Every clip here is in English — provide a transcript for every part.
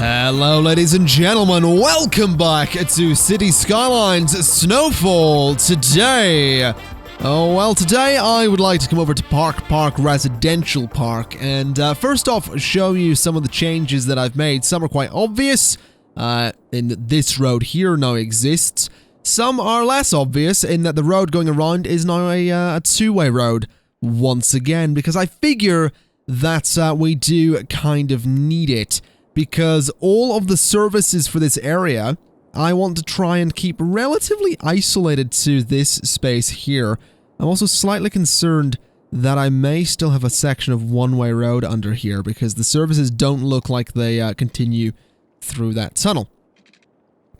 Hello ladies and gentlemen, welcome back to City Skylines Snowfall. Today I would like to come over to Park Residential Park and first off show you some of the changes that I've made. Some are quite obvious, in this road here now exists. Some are less obvious in that the road going around is now a two-way road once again, because I figure that we do kind of need it. Because all of the services for this area, I want to try and keep relatively isolated to this space here. I'm also slightly concerned that I may still have a section of one-way road under here, because the services don't look like they continue through that tunnel.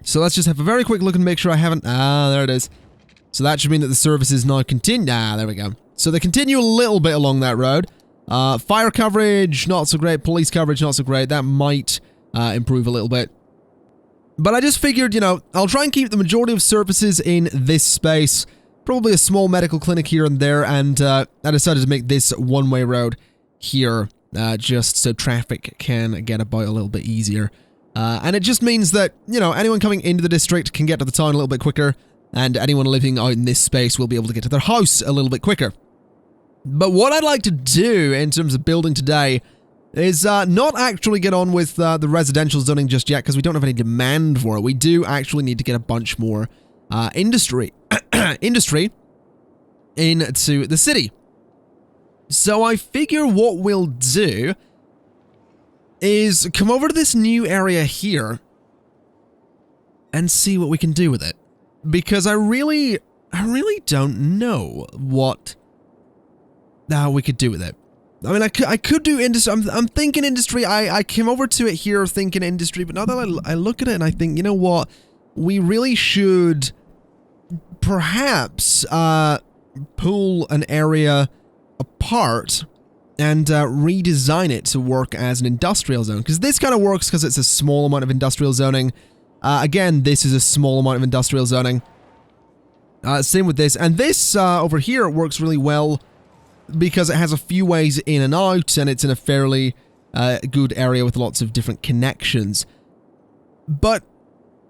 So let's just have a very quick look and make sure I haven't... there it is. So that should mean that the services now continue... there we go. So they continue a little bit along that road. Fire coverage, not so great. Police coverage, not so great. That might improve a little bit. But I just figured, you know, I'll try and keep the majority of services in this space. Probably a small medical clinic here and there. And I decided to make this one-way road here just so traffic can get about a little bit easier. And it just means that, you know, anyone coming into the district can get to the town a little bit quicker. And anyone living out in this space will be able to get to their house a little bit quicker. But what I'd like to do in terms of building today is not actually get on with the residential zoning just yet, because we don't have any demand for it. We do actually need to get a bunch more industry into the city. So I figure what we'll do is come over to this new area here and see what we can do with it. Because I really don't know what... we could do with it. I mean, I could do industry. I'm thinking industry. I came over to it here thinking industry, but now that I look at it and I think, you know what? We really should perhaps pull an area apart and redesign it to work as an industrial zone. Because this kind of works because it's a small amount of industrial zoning. Again, this is a small amount of industrial zoning. Same with this. And this over here works really well because it has a few ways in and out, and it's in a fairly good area with lots of different connections. But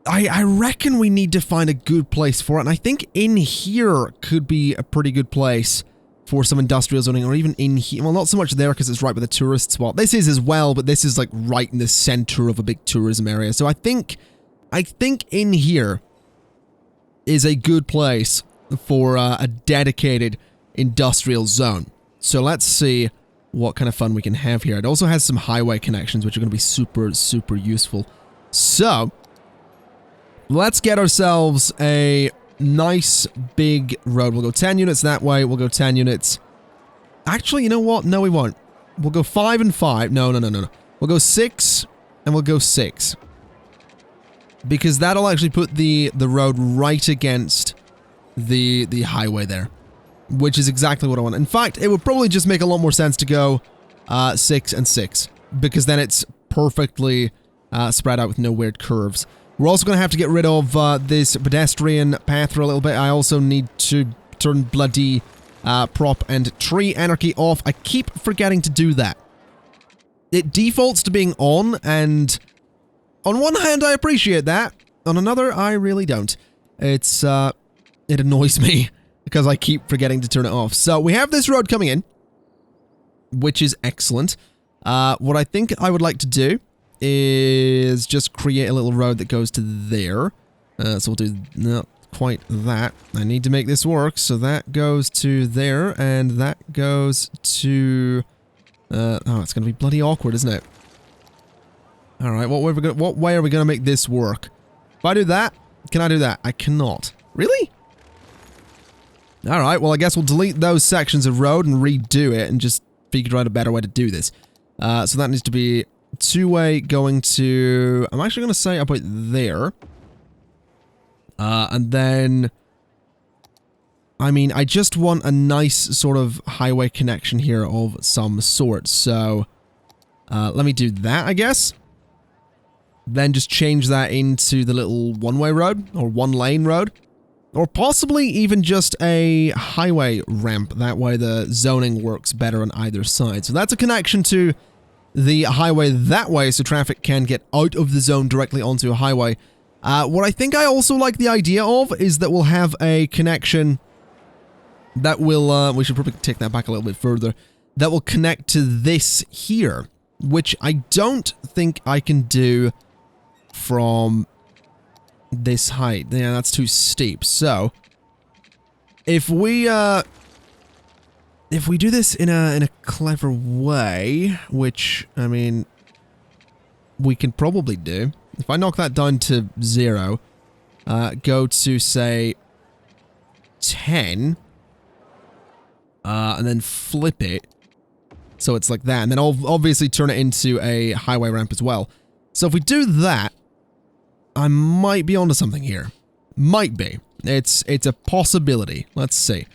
I reckon we need to find a good place for it, and I think in here could be a pretty good place for some industrial zoning, or even in here. Well, not so much there because it's right by the tourist spot. This is as well, but this is like right in the center of a big tourism area. So I think in here is a good place for a dedicated industrial zone. So let's see what kind of fun we can have here. It also has some highway connections, which are going to be super, super useful. So let's get ourselves a nice big road. We'll go 10 units that way. We'll go 10 units. Actually, you know what? No, we won't. We'll go 5 and 5. No. We'll go 6 and we'll go 6. Because that'll actually put the road right against the highway there. Which is exactly what I want. In fact, it would probably just make a lot more sense to go 6 and 6. Because then it's perfectly spread out with no weird curves. We're also going to have to get rid of this pedestrian path for a little bit. I also need to turn bloody prop and tree anarchy off. I keep forgetting to do that. It defaults to being on, and on one hand I appreciate that. On another, I really don't. It annoys me. Because I keep forgetting to turn it off. So we have this road coming in, which is excellent. What I think I would like to do is just create a little road that goes to there. So we'll do not quite that. I need to make this work. So that goes to there, and that goes to... it's going to be bloody awkward, isn't it? Alright, what way are we going to make this work? If I do that, can I do that? I cannot. Really? Alright, well I guess we'll delete those sections of road and redo it and just figure out a better way to do this. So that needs to be two-way going to... I'm actually going to say about there. And then... I mean, I just want a nice sort of highway connection here of some sort. So, let me do that, I guess. Then just change that into the little one-way road, or one-lane road. Or possibly even just a highway ramp. That way the zoning works better on either side. So that's a connection to the highway that way so traffic can get out of the zone directly onto a highway. What I think I also like the idea of is that we'll have a connection that will, we should probably take that back a little bit further, that will connect to this here, which I don't think I can do from this height. Yeah, that's too steep. So, if we do this in a clever way, which, I mean, we can probably do. If I knock that down to 0, go to, say, 10, and then flip it, so it's like that, and then I'll obviously turn it into a highway ramp as well. So if we do that, I might be onto something here. Might be. It's a possibility. Let's see.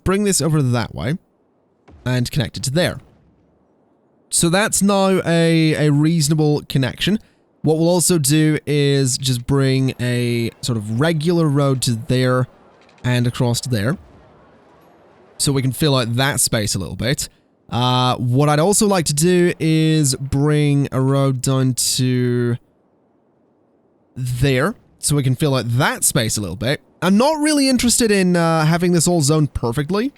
Bring this over that way, and connect it to there. So that's now a reasonable connection. What we'll also do is just bring a sort of regular road to there, and across to there, so we can fill out that space a little bit. What I'd also like to do is bring a road down to there, so we can fill out that space a little bit. I'm not really interested in having this all zoned perfectly,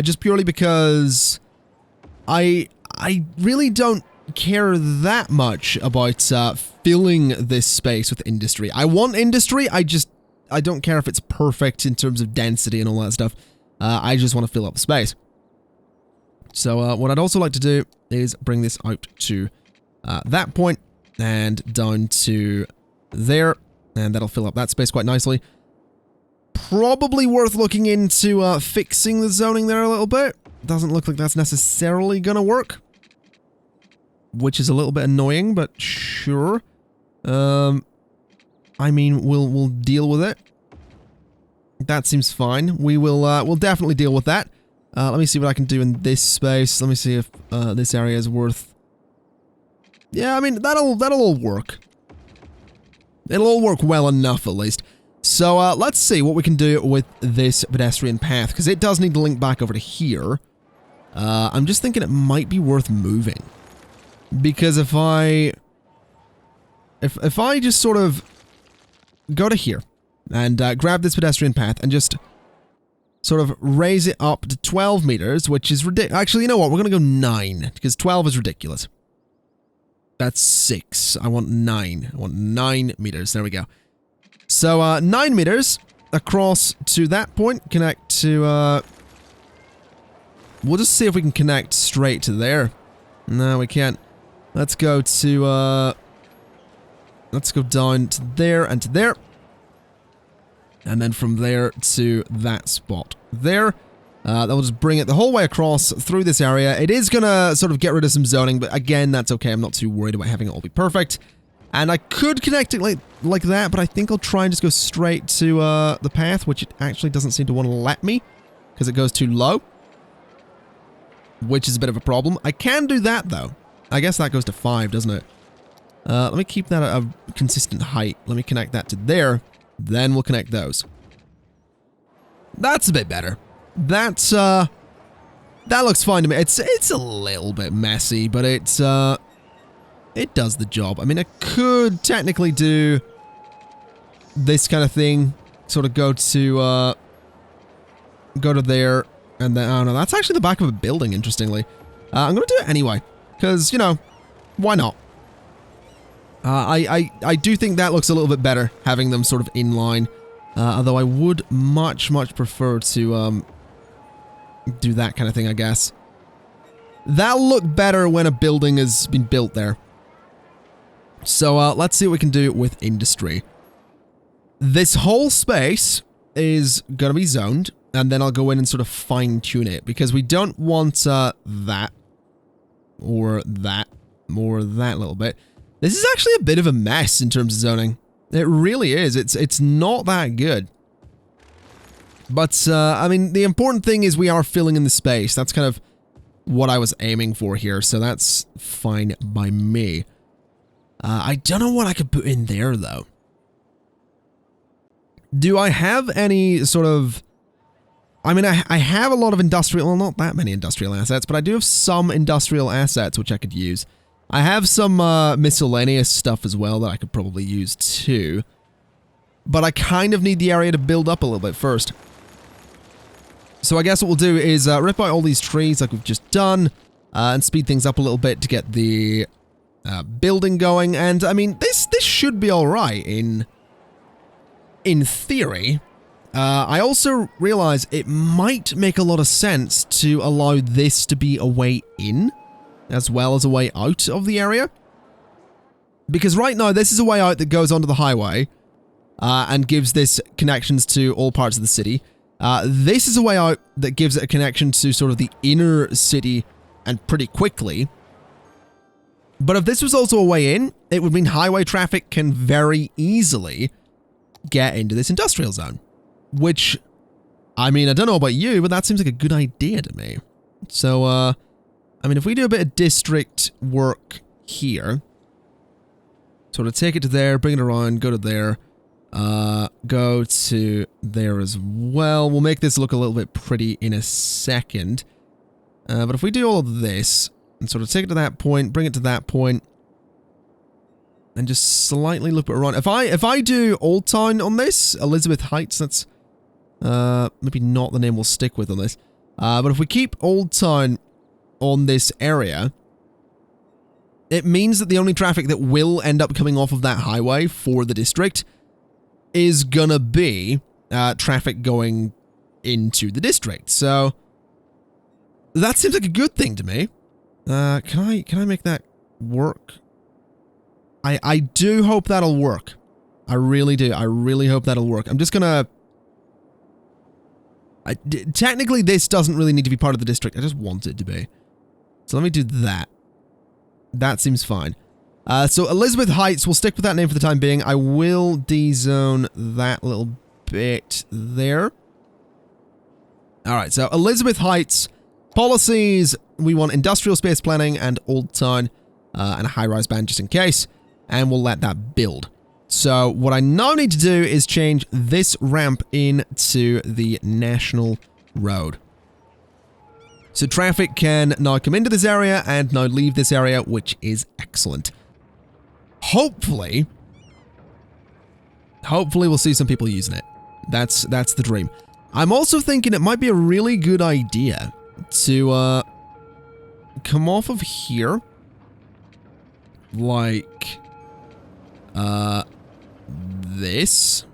just purely because I really don't care that much about filling this space with industry. I want industry, I don't care if it's perfect in terms of density and all that stuff. I just want to fill up the space. So what I'd also like to do is bring this out to that point and down to there, and that'll fill up that space quite nicely. Probably worth looking into fixing the zoning there a little bit. Doesn't look like that's necessarily gonna work, which is a little bit annoying, but sure. I mean, we'll deal with it. That seems fine. We'll definitely deal with that. Let me see what I can do in this space. Let me see if this area is worth... Yeah, I mean, that'll all work. It'll all work well enough, at least. So, let's see what we can do with this pedestrian path, because it does need to link back over to here. I'm just thinking it might be worth moving. Because if I just sort of go to here, and grab this pedestrian path, and just sort of raise it up to 12 meters, which is ridiculous. Actually, you know what? We're going to go 9, because 12 is ridiculous. That's 6. I want 9. I want 9 meters. There we go. So, 9 meters across to that point. Connect to, we'll just see if we can connect straight to there. No, we can't. Let's go to, let's go down to there and to there. And then from there to that spot there. That will just bring it the whole way across through this area. It is going to sort of get rid of some zoning, but again, that's okay. I'm not too worried about having it all be perfect. And I could connect it like that, but I think I'll try and just go straight to the path, which it actually doesn't seem to want to let me, because it goes too low, which is a bit of a problem. I can do that, though. I guess that goes to 5, doesn't it? Let me keep that at a consistent height. Let me connect that to there. Then we'll connect those. That's a bit better. That's, that looks fine to me. It's a little bit messy, but it's, it does the job. I mean, I could technically do this kind of thing. Sort of go to there, and then, I don't know, that's actually the back of a building, interestingly. I'm gonna do it anyway, because, you know, why not? I do think that looks a little bit better, having them sort of in line. Although I would much prefer to do that kind of thing, I guess. That'll look better when a building has been built there. So let's see what we can do with industry. This whole space is going to be zoned, and then I'll go in and sort of fine-tune it, because we don't want that, or that, or that little bit. This is actually a bit of a mess in terms of zoning. It really is. It's not that good. But, I mean, the important thing is we are filling in the space. That's kind of what I was aiming for here, so that's fine by me. I don't know what I could put in there, though. Do I have any sort of... I mean, I have a lot of industrial... Well, not that many industrial assets, but I do have some industrial assets which I could use. I have some miscellaneous stuff as well that I could probably use too. But I kind of need the area to build up a little bit first. So I guess what we'll do is rip out all these trees like we've just done, and speed things up a little bit to get the building going. And I mean, this should be all right in theory. I also realize it might make a lot of sense to allow this to be a way in, as well as a way out of the area. Because right now, this is a way out that goes onto the highway, and gives this connections to all parts of the city. This is a way out that gives it a connection to sort of the inner city, and pretty quickly. But if this was also a way in, it would mean highway traffic can very easily get into this industrial zone. Which, I mean, I don't know about you, but that seems like a good idea to me. So, I mean, if we do a bit of district work here, sort of take it to there, bring it around, go to there, go to there as well. We'll make this look a little bit pretty in a second. But if we do all of this, and sort of take it to that point, bring it to that point, and just slightly loop it around. If I do Old Town on this, Elizabeth Heights, that's maybe not the name we'll stick with on this. But if we keep Old Town on this area, it means that the only traffic that will end up coming off of that highway for the district is gonna be traffic going into the district. So that seems like a good thing to me. Can I make that work? I do hope that'll work. I really do. I really hope that'll work. I'm just gonna... technically, this doesn't really need to be part of the district. I just want it to be. So let me do that. That seems fine. So Elizabeth Heights, we'll stick with that name for the time being. I will dezone that little bit there. Alright, so Elizabeth Heights, policies, we want industrial space planning and Old Town, and a high-rise band just in case, and we'll let that build. So what I now need to do is change this ramp into the National Road. So traffic can now come into this area and now leave this area, which is excellent. Hopefully we'll see some people using it. That's the dream. I'm also thinking it might be a really good idea to come off of here, like this,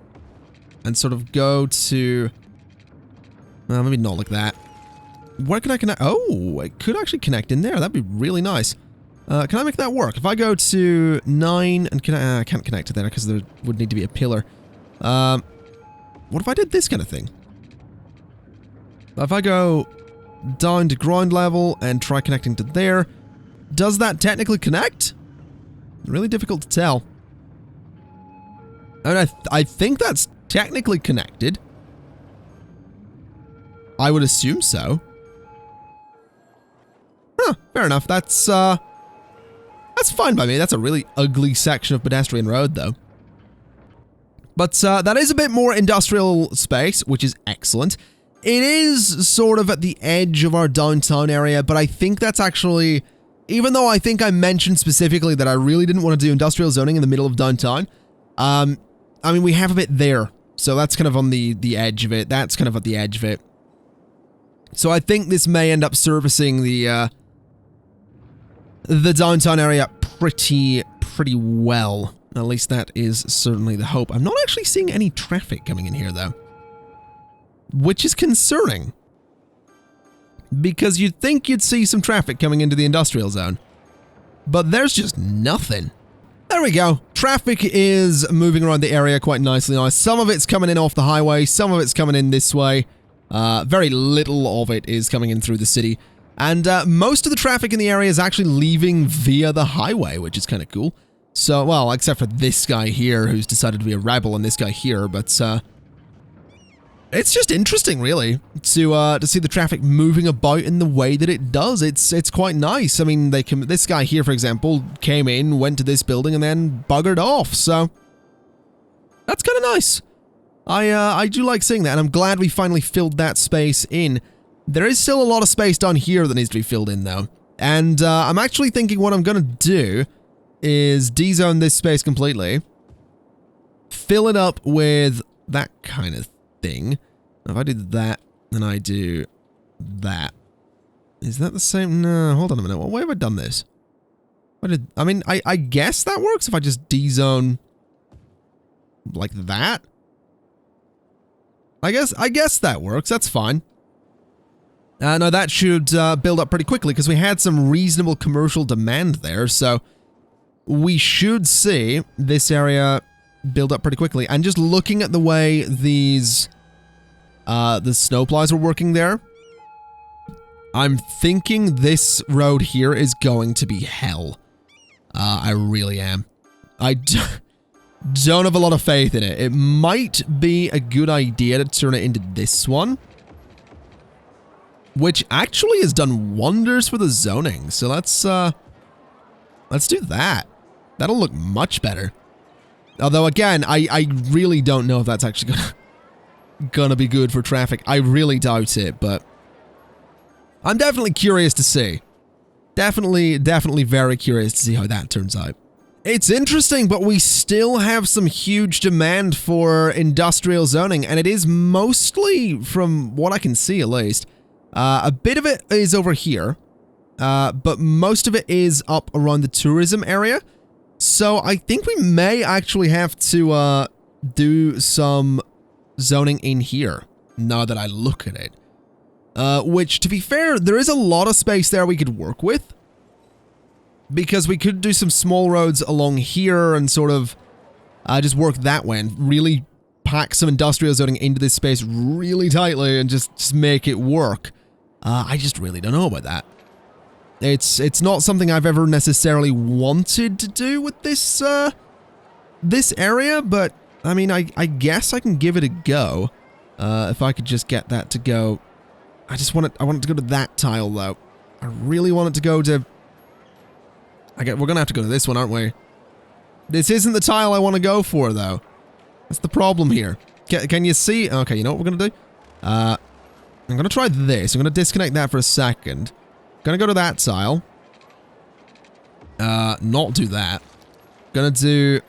and sort of go to, maybe not like that. Where can I connect? Oh, it could actually connect in there. That'd be really nice. Can I make that work? If I go to 9 and I can't connect to there because there would need to be a pillar. What if I did this kind of thing? If I go down to ground level and try connecting to there, does that technically connect? Really difficult to tell. And I think that's technically connected. I would assume so. Huh, fair enough. That's fine by me. That's a really ugly section of pedestrian road, though. But that is a bit more industrial space, which is excellent. It is sort of at the edge of our downtown area, but I think that's actually... Even though I think I mentioned specifically that I really didn't want to do industrial zoning in the middle of downtown, I mean, we have a bit there. So that's kind of on the edge of it. That's kind of at the edge of it. So I think this may end up servicing the downtown area pretty well. At least that is certainly the hope. I'm not actually seeing any traffic coming in here, though. Which is concerning. Because you'd think you'd see some traffic coming into the industrial zone. But there's just nothing. There we go. Traffic is moving around the area quite nicely now. Some of it's coming in off the highway, some of it's coming in this way. Very little of it is coming in through the city. And most of the traffic in the area is actually leaving via the highway, which is kind of cool. So, well, except for this guy here who's decided to be a rebel and this guy here, but it's just interesting, really, to see the traffic moving about in the way that it does. It's quite nice. I mean, this guy here, for example, came in, went to this building, and then buggered off. So that's kind of nice. I do like seeing that, and I'm glad we finally filled that space in. There is still a lot of space down here that needs to be filled in, though. And I'm actually thinking what I'm going to do is dezone this space completely. Fill it up with that kind of thing. If I do that, then I do that. Is that the same? No, hold on a minute. What way have I done this? I mean, I guess that works if I just dezone like that. I guess that works. That's fine. No, that should build up pretty quickly because we had some reasonable commercial demand there. So we should see this area build up pretty quickly. And just looking at the way these the snowplows are working there, I'm thinking this road here is going to be hell. I really am. I don't have a lot of faith in it. It might be a good idea to turn it into this one, which actually has done wonders for the zoning. So let's do that. That'll look much better. Although again, I really don't know if that's actually gonna be good for traffic. I really doubt it, but I'm definitely curious to see. Definitely very curious to see how that turns out. It's interesting, but we still have some huge demand for industrial zoning, and it is mostly, from what I can see at least, a bit of it is over here, but most of it is up around the tourism area. So I think we may actually have to do some zoning in here, now that I look at it. Which, to be fair, there is a lot of space there we could work with. Because we could do some small roads along here and sort of just work that way and really pack some industrial zoning into this space really tightly and just make it work. I just really don't know about that. It's not something I've ever necessarily wanted to do with this this area, but I mean, I guess I can give it a go. If I could just get that to go. I want it to go to that tile though. I really want it to go to... we're gonna have to go to this one, aren't we? This isn't the tile I want to go for, though. That's the problem here. Can you see? Okay, you know what we're gonna do? I'm gonna try this. I'm gonna disconnect that for a second. Gonna go to that tile. Not do that. Gonna do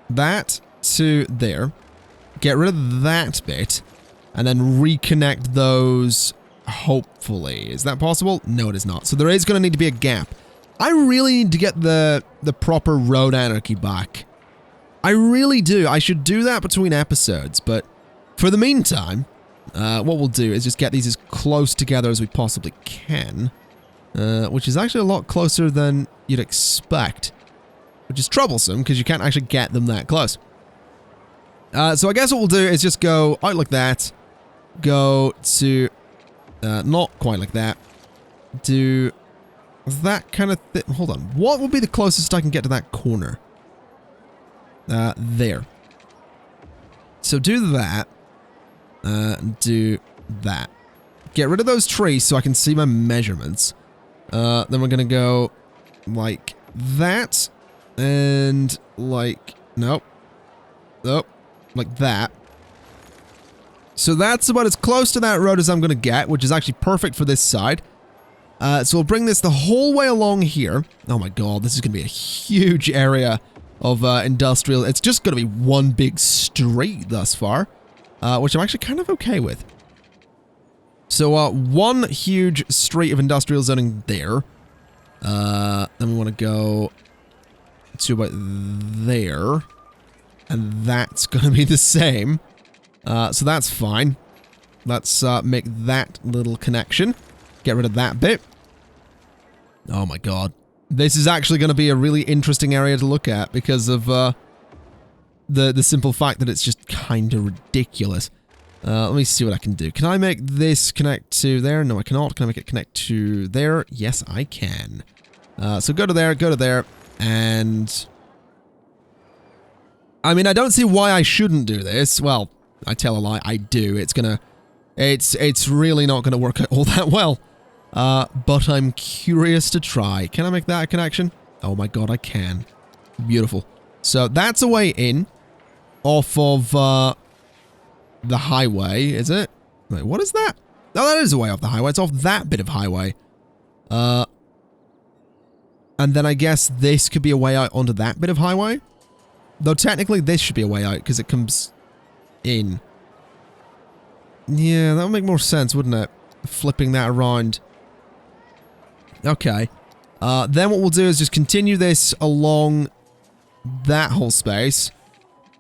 that to there. Get rid of that bit. And then reconnect those, hopefully. Is that possible? No, it is not. So there is gonna need to be a gap. I really need to get the proper road anarchy back. I really do. I should do that between episodes, but for the meantime, what we'll do is just get these as close together as we possibly can, which is actually a lot closer than you'd expect, which is troublesome because you can't actually get them that close. So I guess what we'll do is just go out like that, go to, not quite like that, do... that kind of thing. Hold on. What would be the closest I can get to that corner? There. So do that. Do that. Get rid of those trees so I can see my measurements. Then we're going to go like that. And like... nope. Nope. Like that. So that's about as close to that road as I'm going to get, which is actually perfect for this side. So we'll bring this the whole way along here. Oh my god, this is going to be a huge area of industrial. It's just going to be one big street thus far, which I'm actually kind of okay with. So one huge street of industrial zoning there. Then we want to go to about there. And that's going to be the same. So that's fine. Let's make that little connection. Get rid of that bit. Oh my god. This is actually going to be a really interesting area to look at because of the simple fact that it's just kind of ridiculous. Let me see what I can do. Can I make this connect to there? No, I cannot. Can I make it connect to there? Yes, I can. So go to there, and... I mean, I don't see why I shouldn't do this. Well, I tell a lie, I do. It's really not gonna work out all that well. But I'm curious to try. Can I make that a connection? Oh my god, I can. Beautiful. So that's a way in off of the highway, is it? Wait, what is that? Oh, that is a way off the highway. It's off that bit of highway. And then I guess this could be a way out onto that bit of highway. Though technically this should be a way out because it comes in. Yeah, that would make more sense, wouldn't it? Flipping that around. Okay. Then what we'll do is just continue this along that whole space.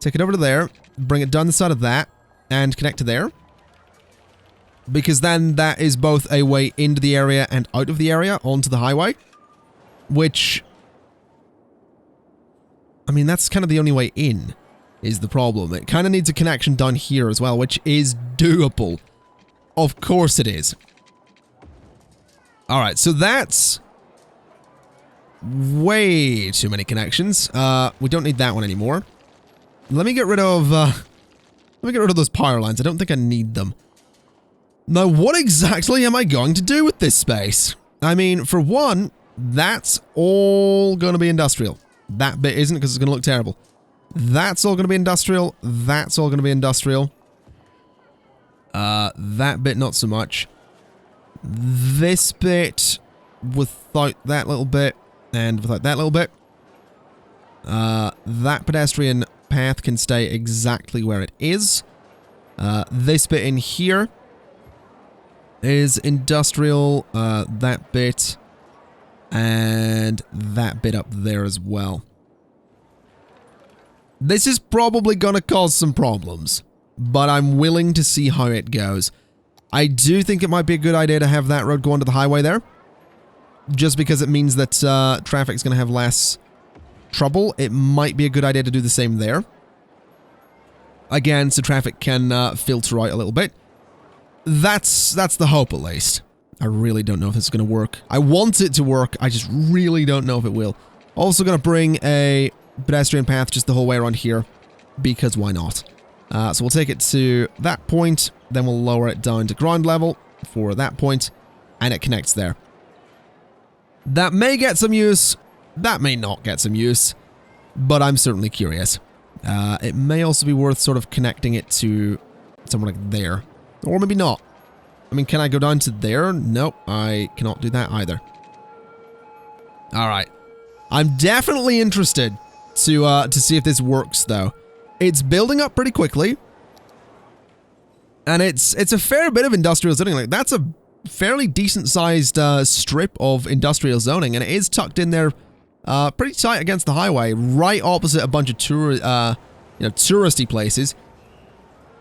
Take it over to there. Bring it down the side of that. And connect to there. Because then that is both a way into the area and out of the area onto the highway. Which, I mean, that's kind of the only way in, is the problem. It kind of needs a connection down here as well, which is doable. Of course it is. Alright, so that's way too many connections. We don't need that one anymore. Let me get rid of, those power lines. I don't think I need them. Now, what exactly am I going to do with this space? I mean, for one, that's all going to be industrial. That bit isn't because it's going to look terrible. That's all going to be industrial. That's all going to be industrial. That bit not so much. This bit without that little bit and without that little bit. That pedestrian path can stay exactly where it is. This bit in here is industrial. That bit and that bit up there as well. This is probably gonna cause some problems, but I'm willing to see how it goes. I do think it might be a good idea to have that road go onto the highway there, just because it means that traffic's gonna have less trouble. It might be a good idea to do the same there. Again, so traffic can filter out a little bit. That's the hope, at least. I really don't know if this is going to work. I want it to work, I just really don't know if it will. Also going to bring a pedestrian path just the whole way around here, because why not? So we'll take it to that point, then we'll lower it down to ground level for that point, and it connects there. That may get some use, that may not get some use, but I'm certainly curious. It may also be worth sort of connecting it to somewhere like there. Or maybe not. I mean, can I go down to there? Nope, I cannot do that either. Alright. I'm definitely interested to see if this works, though. It's building up pretty quickly. And it's a fair bit of industrial zoning. Like, that's a fairly decent-sized strip of industrial zoning, and it is tucked in there pretty tight against the highway, right opposite a bunch of touristy places.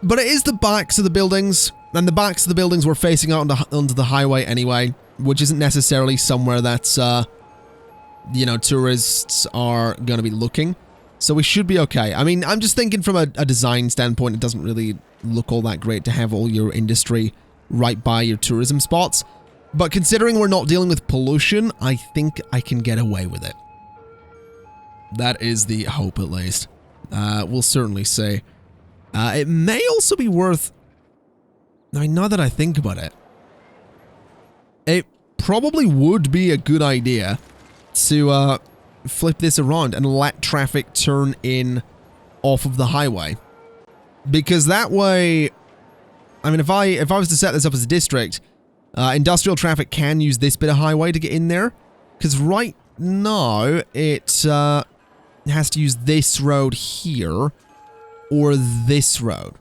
But it is the backs of the buildings, and the backs of the buildings were facing out onto the highway anyway, which isn't necessarily somewhere that's, tourists are going to be looking. So we should be okay. I mean, I'm just thinking from a design standpoint, it doesn't really look all that great to have all your industry right by your tourism spots. But considering we're not dealing with pollution, I think I can get away with it. That is the hope, at least. We'll certainly see. It may also be worth... Now that I think about it, it probably would be a good idea to flip this around and let traffic turn in off of the highway. Because that way... I mean, if I was to set this up as a district, industrial traffic can use this bit of highway to get in there. Because right now, it has to use this road here, or this road,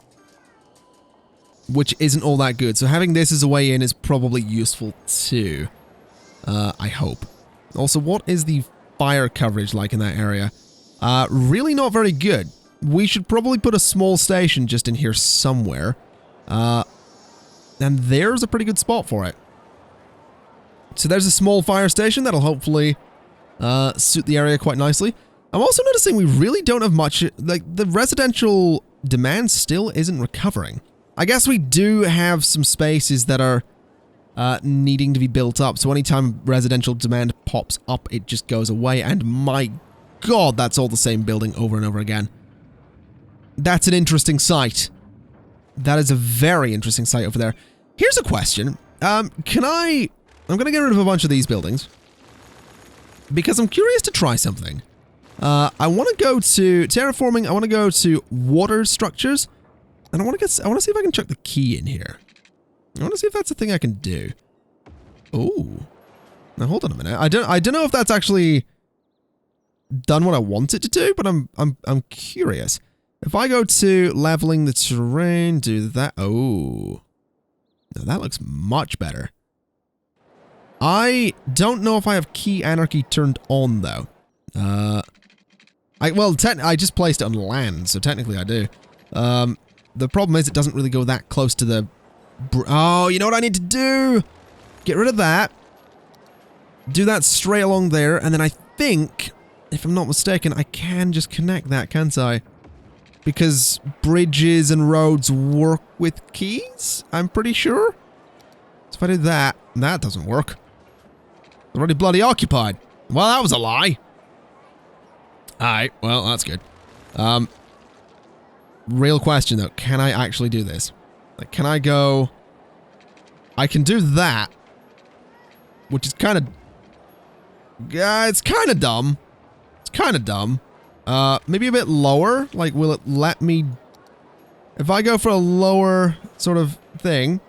which isn't all that good. So having this as a way in is probably useful too, I hope. Also, what is the fire coverage like in that area? Really not very good. We should probably put a small station just in here somewhere. And there's a pretty good spot for it. So there's a small fire station that'll hopefully suit the area quite nicely. I'm also noticing we really don't have much, like, the residential demand still isn't recovering. I guess we do have some spaces that are needing to be built up, so anytime residential demand pops up, it just goes away, and my god, that's all the same building over and over again. That's an interesting sight. That is a very interesting site over there. Here's a question. I'm gonna get rid of a bunch of these buildings, because I'm curious to try something. I want to go to terraforming. I want to go to water structures, and I want to see if I can chuck the key in here. I want to see if that's a thing I can do. Ooh, Now hold on a minute. I don't know if that's actually done what I want it to do, but I'm curious. If I go to leveling the terrain, do that. Oh. No, that looks much better. I don't know if I have key anarchy turned on though. I just placed it on land, so technically I do. The problem is it doesn't really go that close to the... Oh, you know what I need to do? Get rid of that. Do that straight along there, and then I think, if I'm not mistaken, I can just connect that, can't I? Because bridges and roads work with keys, I'm pretty sure. So if I do that, that doesn't work. They're already bloody occupied. Well, that was a lie. Alright, well, that's good. Real question, though. Can I actually do this? Like, can I go... I can do that. Which is kind of... it's kind of dumb. It's kind of dumb. Maybe a bit lower? Like, will it let me... If I go for a lower sort of thing...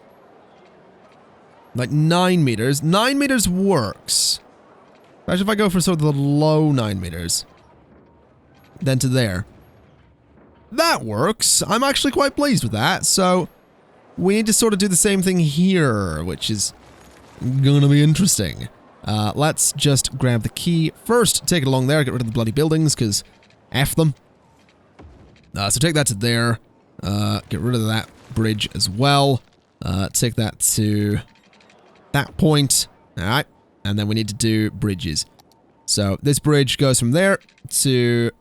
Like 9 meters. 9 meters works. Especially if I go for sort of the low 9 meters. Then to there. That works. I'm actually quite pleased with that. So, we need to sort of do the same thing here, which is gonna be interesting. Let's just grab the key. First, take it along there, get rid of the bloody buildings, because F them. So take that to there. Get rid of that bridge as well. Take that to that point. Alright. And then we need to do bridges. So this bridge goes from there to...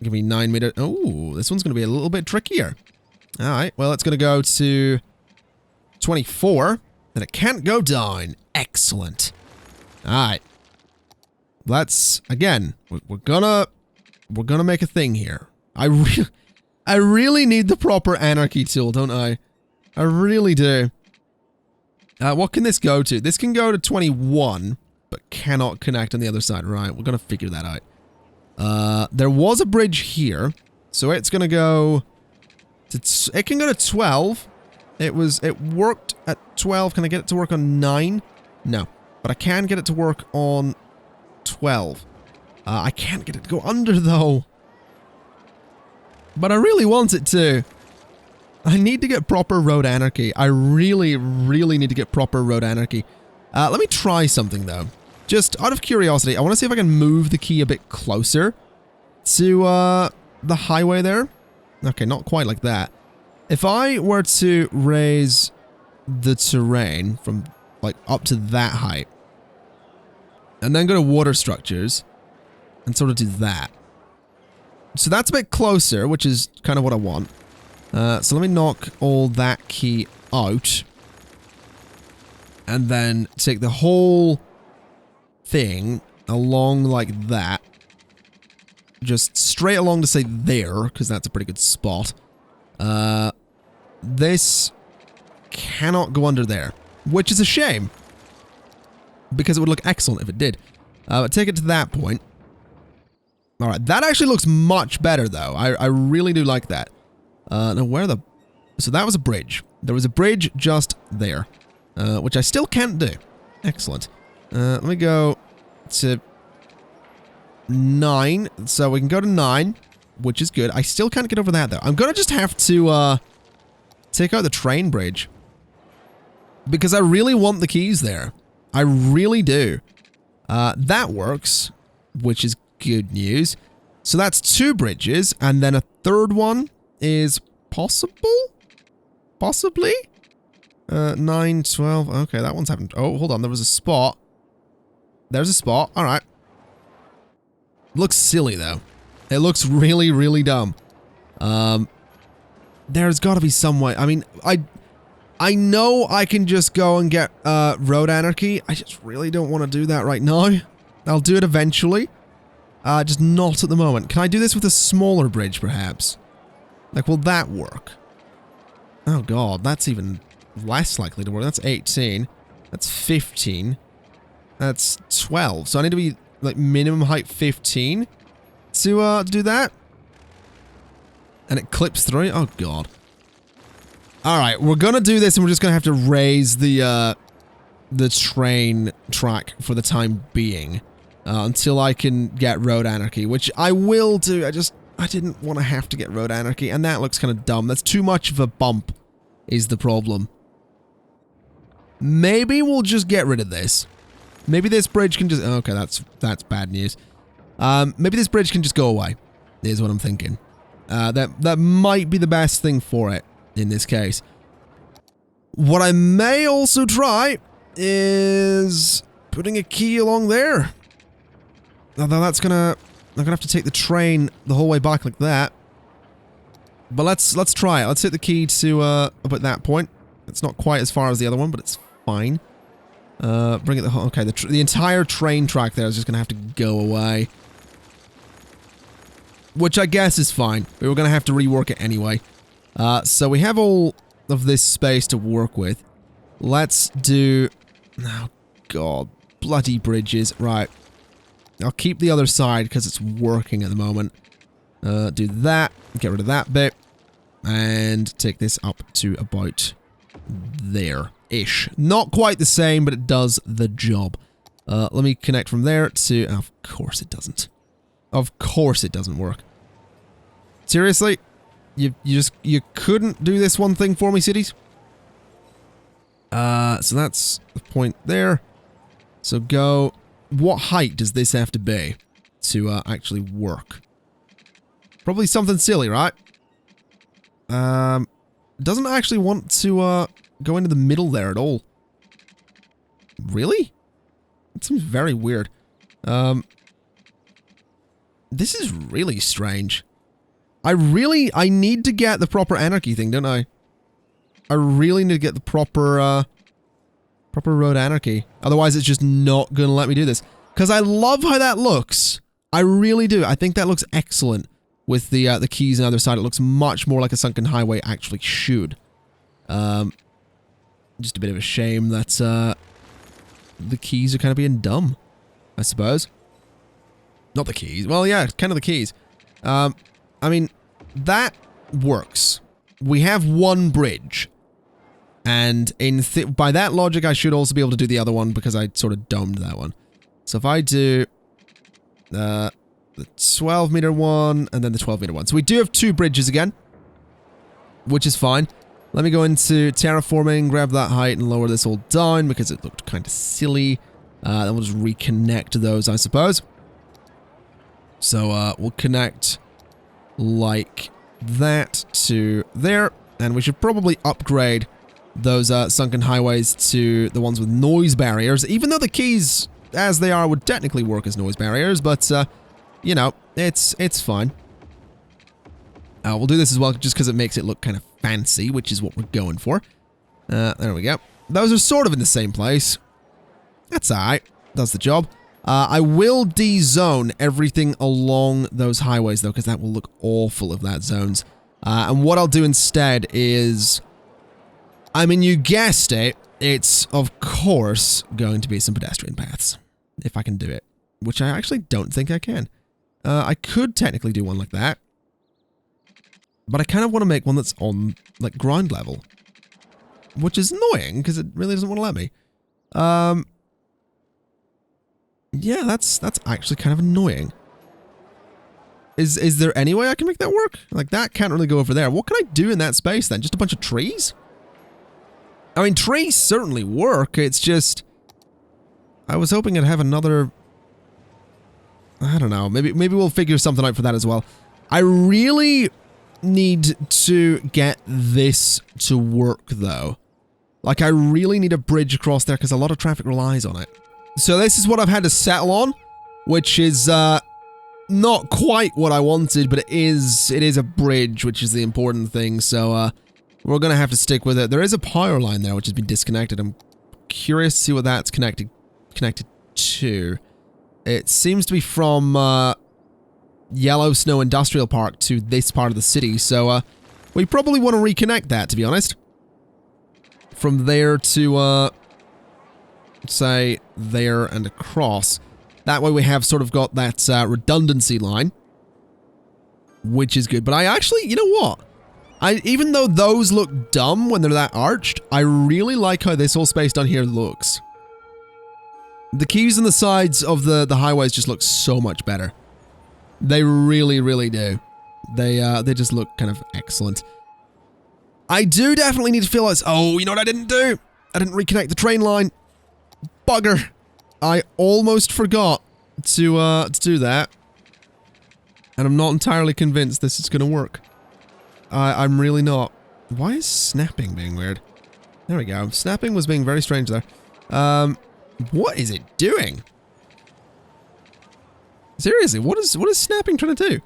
Give me 9 meters. Oh, this one's going to be a little bit trickier. Alright, well, it's going to go to 24. And it can't go down. Excellent. Alright. Let's, again, we're gonna make a thing here. I really need the proper anarchy tool, don't I? I really do. What can this go to? This can go to 21, but cannot connect on the other side. Right, we're gonna figure that out. There was a bridge here, so it's gonna go to... It can go to 12. It worked at 12. Can I get it to work on 9? No. But I can get it to work on 12. I can't get it to go under, though. But I really want it to. I need to get proper road anarchy. I really, really need to get proper road anarchy. Let me try something, though. Just out of curiosity, I want to see if I can move the key a bit closer to the highway there. Okay, not quite like that. If I were to raise the terrain from, like, up to that height, and then go to water structures, and sort of do that. So that's a bit closer, which is kind of what I want. So let me knock all that key out. And then take the whole thing along like that. Just straight along to say there, because that's a pretty good spot. This cannot go under there, which is a shame. Because it would look excellent if it did. But take it to that point. Alright, that actually looks much better, though. I really do like that. Now, where the... So that was a bridge. There was a bridge just there. Which I still can't do. Excellent. Let me go to 9. So we can go to 9, which is good. I still can't get over that, though. I'm gonna just have to, take out the train bridge. Because I really want the keys there. I really do. That works, which is good news. So that's 2 bridges, and then a third one is possible? Possibly? 9, 12, okay, that one's happened. Oh, hold on, there was a spot. There's a spot, alright. Looks silly, though. It looks really, really dumb. There's gotta be some way. I mean, I know I can just go and get road anarchy. I just really don't want to do that right now. I'll do it eventually. Just not at the moment. Can I do this with a smaller bridge, perhaps? Like, will that work? Oh god, that's even less likely to work. That's 18. That's 15. That's 12. So I need to be, like, minimum height 15 to do that. And it clips through. Oh god. Alright, we're gonna do this and we're just gonna have to raise the the train track for the time being. Until I can get Road Anarchy, which I will do. I didn't want to have to get Road Anarchy, and that looks kind of dumb. That's too much of a bump, is the problem. Maybe we'll just get rid of this. Maybe this bridge can just... Okay, that's bad news. Maybe this bridge can just go away, is what I'm thinking. That might be the best thing for it, in this case. What I may also try is putting a key along there. Although that's I'm gonna have to take the train the whole way back like that. But let's try it. Let's hit the key to up at that point. It's not quite as far as the other one, but it's fine. Bring it okay, the entire train track there is just gonna have to go away. Which I guess is fine. We were gonna have to rework it anyway. So we have all of this space to work with. Let's do... Oh god, bloody bridges. Right. I'll keep the other side because it's working at the moment. Do that, get rid of that bit, and take this up to about there-ish. Not quite the same, but it does the job. Let me connect from there to... Of course it doesn't. Of course it doesn't work. Seriously? You couldn't do this one thing for me, cities? So that's the point there. So go... What height does this have to be to actually work? Probably something silly, right? Doesn't actually want to go into the middle there at all. Really? It seems very weird. This is really strange. I need to get the proper anarchy thing, don't I? I really need to get the proper road anarchy. Otherwise, it's just not gonna let me do this. Because I love how that looks. I really do. I think that looks excellent with the keys on the other side. It looks much more like a sunken highway actually should. Just a bit of a shame that the keys are kind of being dumb, I suppose. Not the keys. Well, yeah, kind of the keys. I mean, that works. We have one bridge. And by that logic, I should also be able to do the other one because I sort of domed that one. So if I do the 12-meter one and then the 12-meter one. So we do have two bridges again, which is fine. Let me go into terraforming, grab that height and lower this all down because it looked kind of silly. Then we'll just reconnect those, I suppose. So we'll connect like that to there. And we should probably upgrade those sunken highways to the ones with noise barriers, even though the keys, as they are, would technically work as noise barriers, but, you know, it's fine. We'll do this as well, just because it makes it look kind of fancy, which is what we're going for. There we go. Those are sort of in the same place. That's alright. Does the job. I will de-zone everything along those highways, though, because that will look awful if that zones. And what I'll do instead is... I mean, you guessed it. It's, of course, going to be some pedestrian paths. If I can do it. Which I actually don't think I can. I could technically do one like that. But I kind of want to make one that's on, like, ground level. Which is annoying, because it really doesn't want to let me. Yeah, that's actually kind of annoying. Is there any way I can make that work? Like, that can't really go over there. What can I do in that space, then? Just a bunch of trees? I mean, trees certainly work, it's just... I was hoping I'd have another... I don't know, maybe we'll figure something out for that as well. I really need to get this to work, though. Like, I really need a bridge across there, because a lot of traffic relies on it. So this is what I've had to settle on, which is, not quite what I wanted, but it is a bridge, which is the important thing, so, we're gonna have to stick with it. There is a power line there, which has been disconnected. I'm curious to see what that's connected to. It seems to be from, Yellow Snow Industrial Park to this part of the city, so, we probably want to reconnect that, to be honest. From there to, say, there and across. That way we have sort of got that, redundancy line. Which is good, but I actually, you know what? Even though those look dumb when they're that arched, I really like how this whole space down here looks. The queues on the sides of the highways just look so much better. They really, really do. They just look kind of excellent. I do definitely need to fill out... Oh, you know what I didn't do? I didn't reconnect the train line. Bugger. I almost forgot to do that. And I'm not entirely convinced this is going to work. I'm really not. Why is snapping being weird? There we go. Snapping was being very strange there. What is it doing? Seriously, what is snapping trying to do?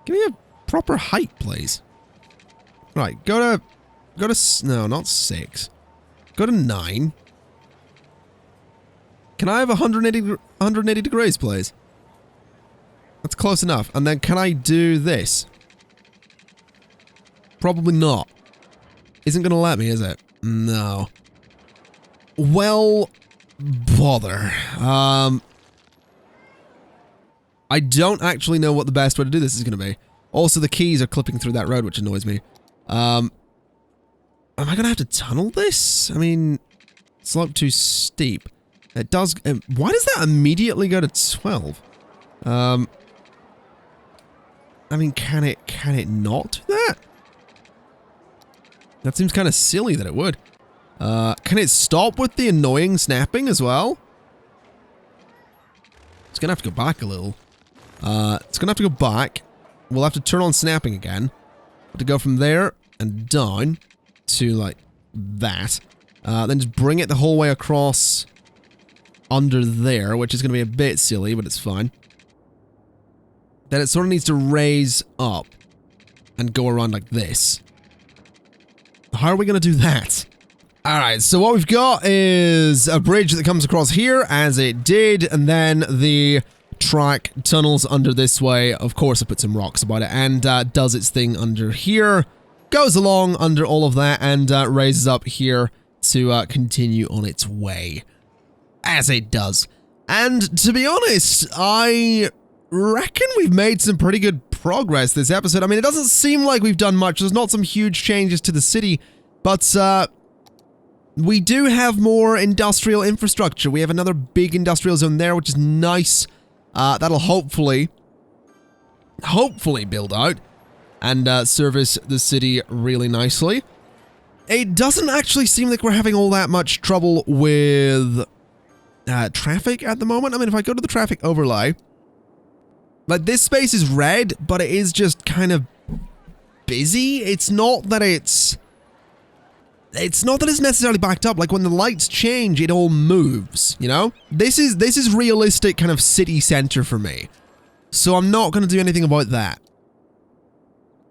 Give me a proper height, please. Right, go to, no, not 6. Go to 9. Can I have 180 degrees, please? That's close enough. And then can I do this? Probably not. Isn't gonna let me, is it? No. Well, bother. I don't actually know what the best way to do this is gonna be. Also, the keys are clipping through that road, which annoys me. Am I gonna have to tunnel this? I mean, it's not too steep. It does... why does that immediately go to 12? I mean, can it not do that? That seems kind of silly that it would. Can it stop with the annoying snapping as well? It's gonna have to go back a little. It's gonna have to go back. We'll have to turn on snapping again. To go from there and down to like that. Then just bring it the whole way across under there, which is gonna be a bit silly, but it's fine. Then it sort of needs to raise up and go around like this. How are we going to do that? Alright, so what we've got is a bridge that comes across here, as it did, and then the track tunnels under this way. Of course, I put some rocks about it, and does its thing under here, goes along under all of that, and raises up here to continue on its way. As it does. And to be honest, I reckon we've made some pretty good progress this episode. I mean, it doesn't seem like we've done much. There's not some huge changes to the city, but we do have more industrial infrastructure. We have another big industrial zone there, which is nice. That'll hopefully build out and service the city really nicely. It doesn't actually seem like we're having all that much trouble with traffic at the moment. I mean, if I go to the traffic overlay, like, this space is red, but it is just kind of busy. It's not that it's necessarily backed up. Like, when the lights change, it all moves, you know? This is realistic kind of city center for me. So I'm not going to do anything about that.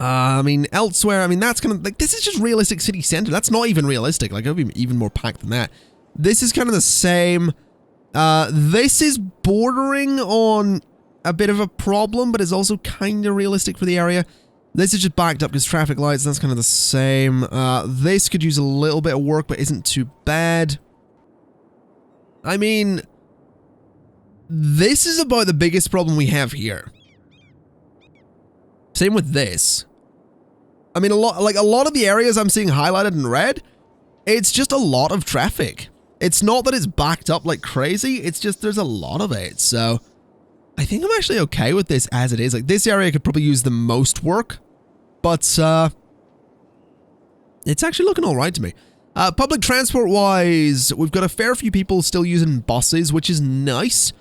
I mean, elsewhere, I mean, that's kind of, like, this is just realistic city center. That's not even realistic. Like, it'll be even more packed than that. This is kind of the same. This is bordering on a bit of a problem, but it's also kind of realistic for the area. This is just backed up because traffic lights, that's kind of the same. This could use a little bit of work, but isn't too bad. I mean, this is about the biggest problem we have here. Same with this. I mean, a lot of the areas I'm seeing highlighted in red, it's just a lot of traffic. It's not that it's backed up like crazy, it's just there's a lot of it, so I think I'm actually okay with this as it is. Like, this area could probably use the most work, but it's actually looking all right to me. Public transport-wise, we've got a fair few people still using buses, which is nice.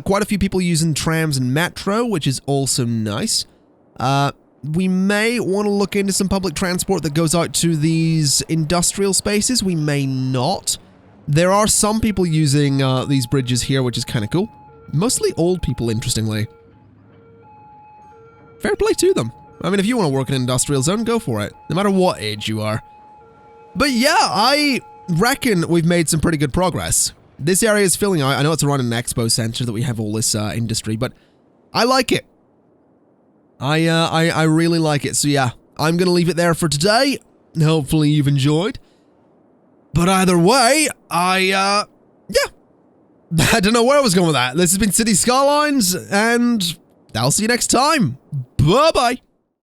Quite a few people using trams and metro, which is also nice. We may want to look into some public transport that goes out to these industrial spaces. We may not. There are some people using these bridges here, which is kind of cool. Mostly old people, interestingly. Fair play to them. I mean, if you want to work in an industrial zone, go for it. No matter what age you are. But yeah, I reckon we've made some pretty good progress. This area is filling out. I know it's around an expo center that we have all this industry, but I like it. I really like it. So yeah, I'm going to leave it there for today. Hopefully you've enjoyed. But either way, yeah. I don't know where I was going with that. This has been City Skylines, and I'll see you next time. Bye-bye.